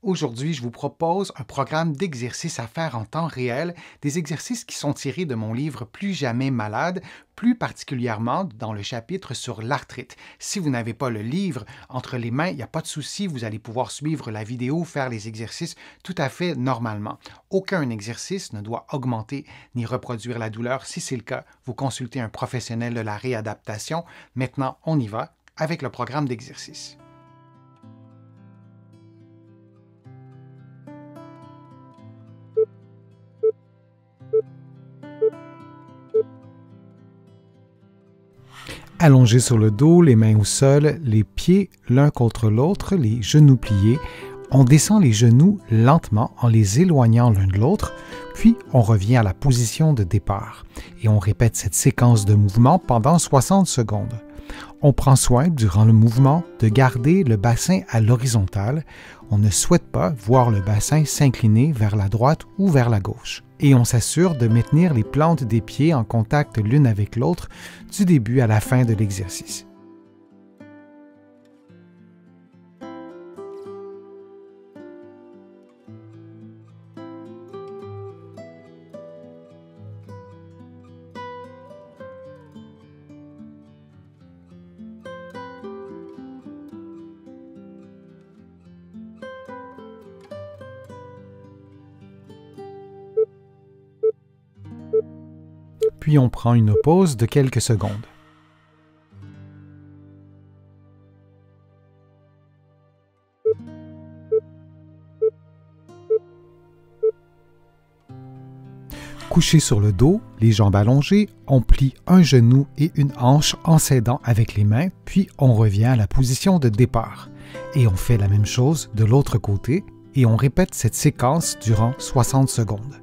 Aujourd'hui, je vous propose un programme d'exercices à faire en temps réel, des exercices qui sont tirés de mon livre Plus jamais malade, plus particulièrement dans le chapitre sur l'arthrite. Si vous n'avez pas le livre entre les mains, il n'y a pas de souci, vous allez pouvoir suivre la vidéo, faire les exercices tout à fait normalement. Aucun exercice ne doit augmenter ni reproduire la douleur. Si c'est le cas, vous consultez un professionnel de la réadaptation. Maintenant, on y va avec le programme d'exercice. Allongé sur le dos, les mains au sol, les pieds l'un contre l'autre, les genoux pliés, on descend les genoux lentement en les éloignant l'un de l'autre, puis on revient à la position de départ et on répète cette séquence de mouvements pendant 60 secondes. On prend soin, durant le mouvement, de garder le bassin à l'horizontale. On ne souhaite pas voir le bassin s'incliner vers la droite ou vers la gauche. Et on s'assure de maintenir les plantes des pieds en contact l'une avec l'autre du début à la fin de l'exercice. Puis on prend une pause de quelques secondes. Couché sur le dos, les jambes allongées, on plie un genou et une hanche en s'aidant avec les mains, puis on revient à la position de départ. Et on fait la même chose de l'autre côté, et on répète cette séquence durant 60 secondes.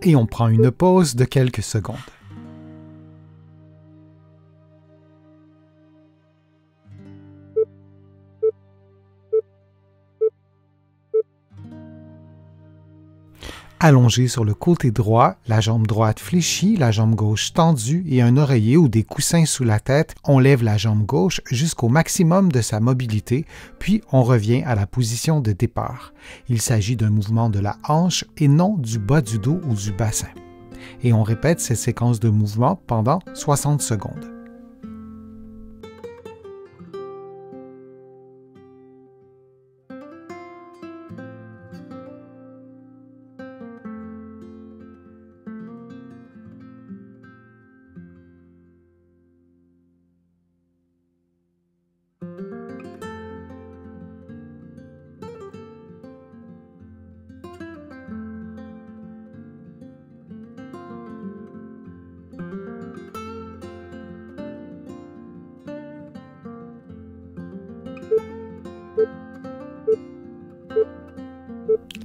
Et on prend une pause de quelques secondes. Allongé sur le côté droit, la jambe droite fléchie, la jambe gauche tendue et un oreiller ou des coussins sous la tête, on lève la jambe gauche jusqu'au maximum de sa mobilité, puis on revient à la position de départ. Il s'agit d'un mouvement de la hanche et non du bas du dos ou du bassin. Et on répète cette séquence de mouvements pendant 60 secondes.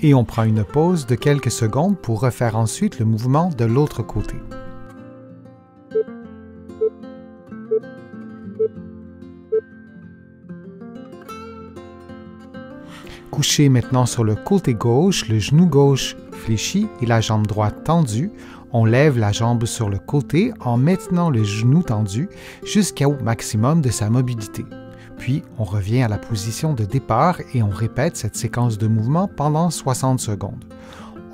Et on prend une pause de quelques secondes pour refaire ensuite le mouvement de l'autre côté. Couché maintenant sur le côté gauche, le genou gauche fléchi et la jambe droite tendue, on lève la jambe sur le côté en maintenant le genou tendu jusqu'au maximum de sa mobilité. Puis, on revient à la position de départ et on répète cette séquence de mouvements pendant 60 secondes.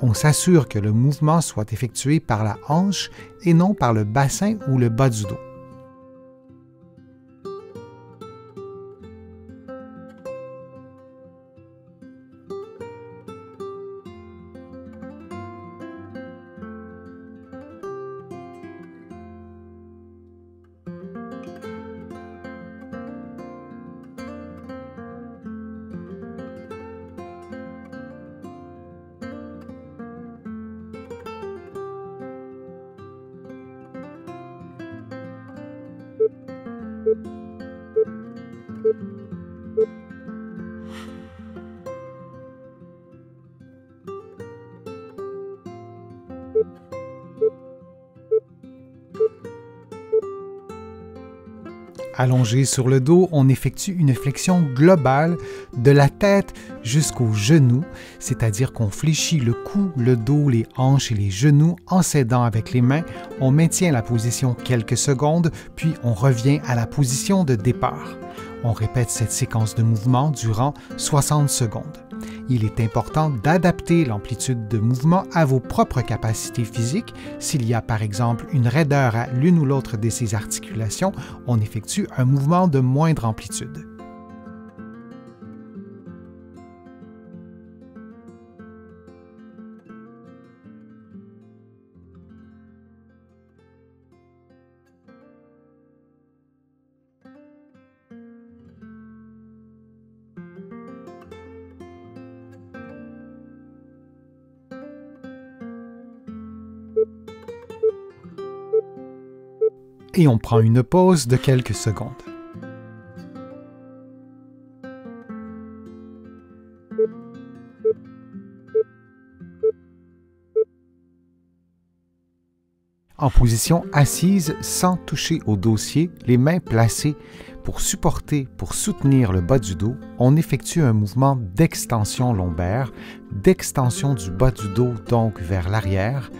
On s'assure que le mouvement soit effectué par la hanche et non par le bassin ou le bas du dos. Allongé sur le dos, on effectue une flexion globale de la tête jusqu'aux genoux, c'est-à-dire qu'on fléchit le cou, le dos, les hanches et les genoux en s'aidant avec les mains. On maintient la position quelques secondes, puis on revient à la position de départ. On répète cette séquence de mouvement durant 60 secondes. Il est important d'adapter l'amplitude de mouvement à vos propres capacités physiques. S'il y a par exemple une raideur à l'une ou l'autre de ces articulations, on effectue un mouvement de moindre amplitude. Et on prend une pause de quelques secondes. En position assise, sans toucher au dossier, les mains placées pour soutenir le bas du dos, on effectue un mouvement d'extension lombaire, d'extension du bas du dos donc vers l'arrière.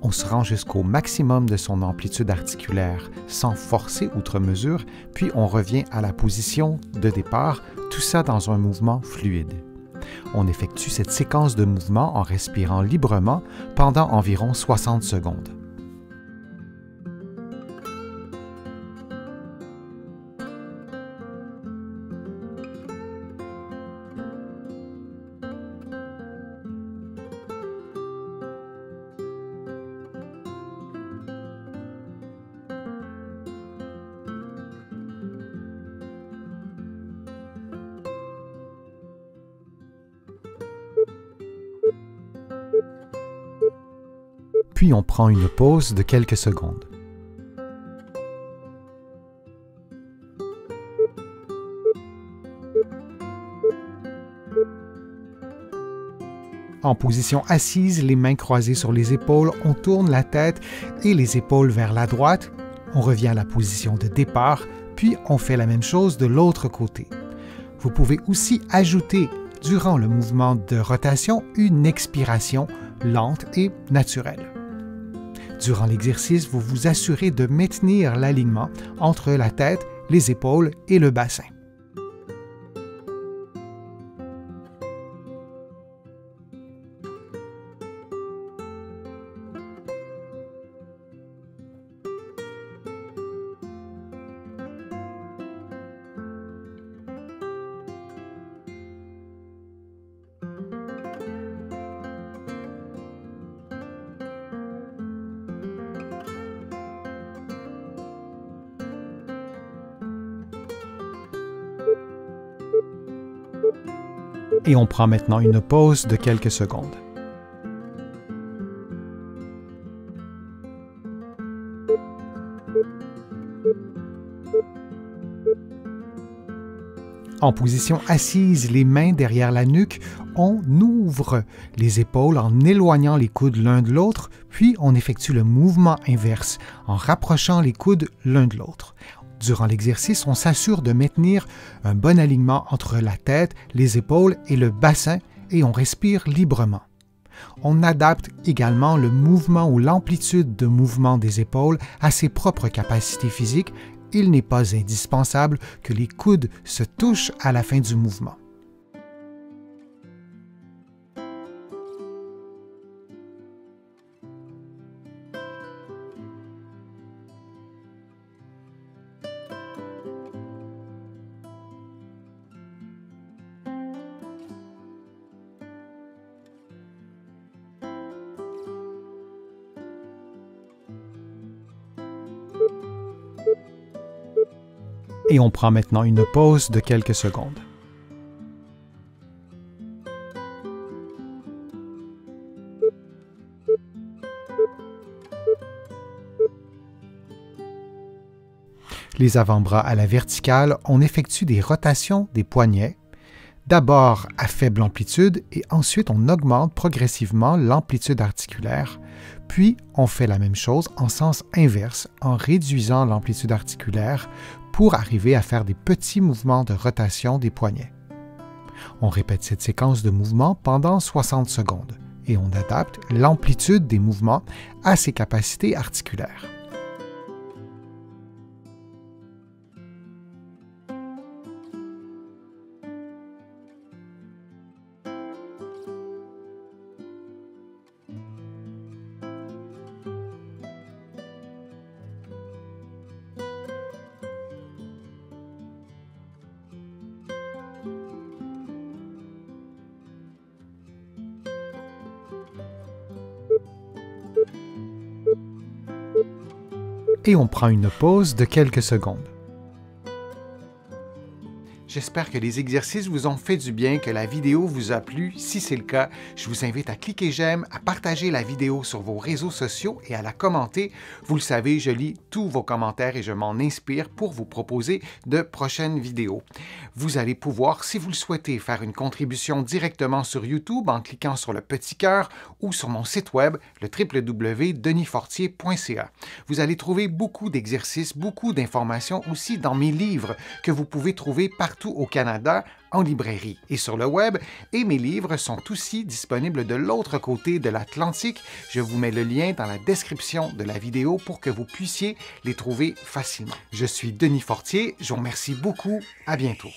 On se rend jusqu'au maximum de son amplitude articulaire sans forcer outre mesure, puis on revient à la position de départ, tout ça dans un mouvement fluide. On effectue cette séquence de mouvements en respirant librement pendant environ 60 secondes. Puis on prend une pause de quelques secondes. En position assise, les mains croisées sur les épaules, on tourne la tête et les épaules vers la droite. On revient à la position de départ, puis on fait la même chose de l'autre côté. Vous pouvez aussi ajouter, durant le mouvement de rotation, une expiration lente et naturelle. Durant l'exercice, vous vous assurez de maintenir l'alignement entre la tête, les épaules et le bassin. Et on prend maintenant une pause de quelques secondes. En position assise, les mains derrière la nuque, on ouvre les épaules en éloignant les coudes l'un de l'autre, puis on effectue le mouvement inverse en rapprochant les coudes l'un de l'autre. Durant l'exercice, on s'assure de maintenir un bon alignement entre la tête, les épaules et le bassin et on respire librement. On adapte également le mouvement ou l'amplitude de mouvement des épaules à ses propres capacités physiques. Il n'est pas indispensable que les coudes se touchent à la fin du mouvement. Et on prend maintenant une pause de quelques secondes. Les avant-bras à la verticale, on effectue des rotations des poignets, d'abord à faible amplitude et ensuite on augmente progressivement l'amplitude articulaire, puis on fait la même chose en sens inverse en réduisant l'amplitude articulaire pour arriver à faire des petits mouvements de rotation des poignets. On répète cette séquence de mouvements pendant 60 secondes et on adapte l'amplitude des mouvements à ses capacités articulaires. Et on prend une pause de quelques secondes. J'espère que les exercices vous ont fait du bien, que la vidéo vous a plu. Si c'est le cas, je vous invite à cliquer j'aime, à partager la vidéo sur vos réseaux sociaux et à la commenter. Vous le savez, je lis tous vos commentaires et je m'en inspire pour vous proposer de prochaines vidéos. Vous allez pouvoir, si vous le souhaitez, faire une contribution directement sur YouTube en cliquant sur le petit cœur ou sur mon site web, le www.denisfortier.ca. Vous allez trouver beaucoup d'exercices, beaucoup d'informations aussi dans mes livres que vous pouvez trouver partout au Canada, en librairie et sur le web, et mes livres sont aussi disponibles de l'autre côté de l'Atlantique. Je vous mets le lien dans la description de la vidéo pour que vous puissiez les trouver facilement. Je suis Denis Fortier, je vous remercie beaucoup, à bientôt.